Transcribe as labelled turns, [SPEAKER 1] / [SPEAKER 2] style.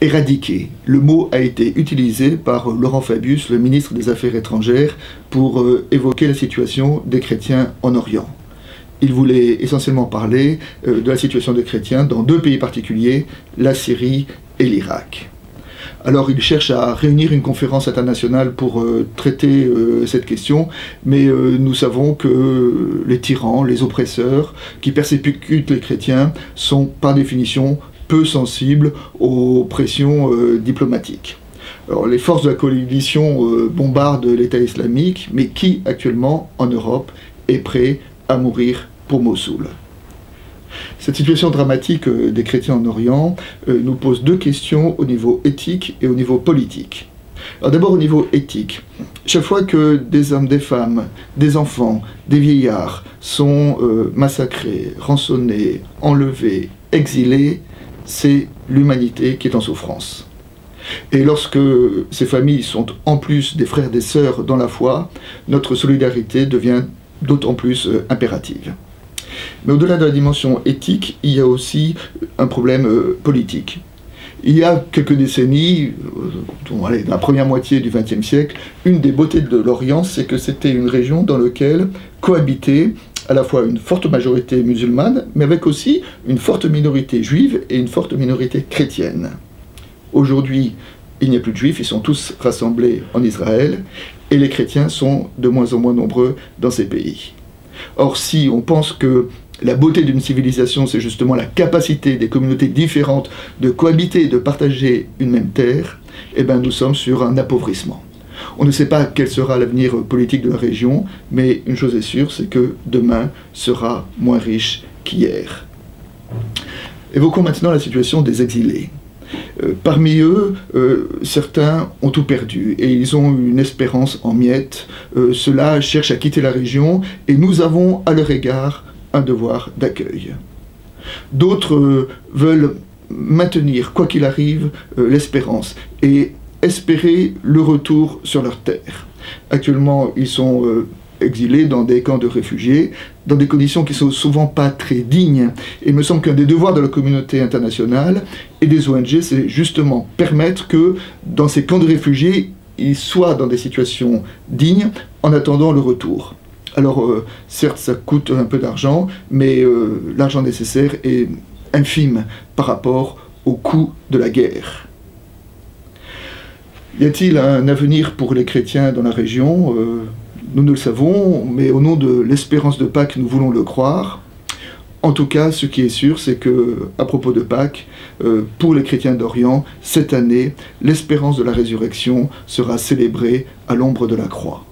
[SPEAKER 1] éradiquer. Le mot a été utilisé par Laurent Fabius, le ministre des Affaires étrangères, pour évoquer la situation des chrétiens en Orient. Il voulait essentiellement parler de la situation des chrétiens dans deux pays particuliers, la Syrie et l'Irak. Alors il cherche à réunir une conférence internationale pour traiter cette question, mais nous savons que les tyrans, les oppresseurs qui persécutent les chrétiens sont par définition peu sensibles aux pressions diplomatiques. Alors, les forces de la coalition bombardent l'État islamique, mais qui actuellement en Europe est prêt à mourir pour Mossoul? Cette situation dramatique des chrétiens en Orient nous pose deux questions au niveau éthique et au niveau politique. Alors d'abord au niveau éthique. Chaque fois que des hommes, des femmes, des enfants, des vieillards sont massacrés, rançonnés, enlevés, exilés, c'est l'humanité qui est en souffrance. Et lorsque ces familles sont en plus des frères et des sœurs dans la foi, notre solidarité devient d'autant plus impérative. Mais au-delà de la dimension éthique, il y a aussi un problème politique. Il y a quelques décennies, dans la première moitié du XXe siècle, une des beautés de l'Orient, c'est que c'était une région dans laquelle cohabitaient à la fois une forte majorité musulmane, mais avec aussi une forte minorité juive et une forte minorité chrétienne. Aujourd'hui, il n'y a plus de juifs, ils sont tous rassemblés en Israël, et les chrétiens sont de moins en moins nombreux dans ces pays. Or, si on pense que la beauté d'une civilisation, c'est justement la capacité des communautés différentes de cohabiter, de partager une même terre, eh bien nous sommes sur un appauvrissement. On ne sait pas quel sera l'avenir politique de la région, mais une chose est sûre, c'est que demain sera moins riche qu'hier. Évoquons maintenant la situation des exilés. Parmi eux, certains ont tout perdu et ils ont une espérance en miettes. Ceux-là cherchent à quitter la région et nous avons à leur égard un devoir d'accueil. D'autres veulent maintenir, quoi qu'il arrive, l'espérance et espérer le retour sur leur terre. Actuellement, ils sont exilés dans des camps de réfugiés, dans des conditions qui ne sont souvent pas très dignes. Et il me semble qu'un des devoirs de la communauté internationale et des ONG, c'est justement permettre que dans ces camps de réfugiés, ils soient dans des situations dignes en attendant le retour. Alors, certes, ça coûte un peu d'argent, mais l'argent nécessaire est infime par rapport au coût de la guerre. Y a-t-il un avenir pour les chrétiens dans la région? Nous ne le savons, mais au nom de l'espérance de Pâques, nous voulons le croire. En tout cas, ce qui est sûr, c'est que, à propos de Pâques, pour les chrétiens d'Orient, cette année, l'espérance de la résurrection sera célébrée à l'ombre de la croix.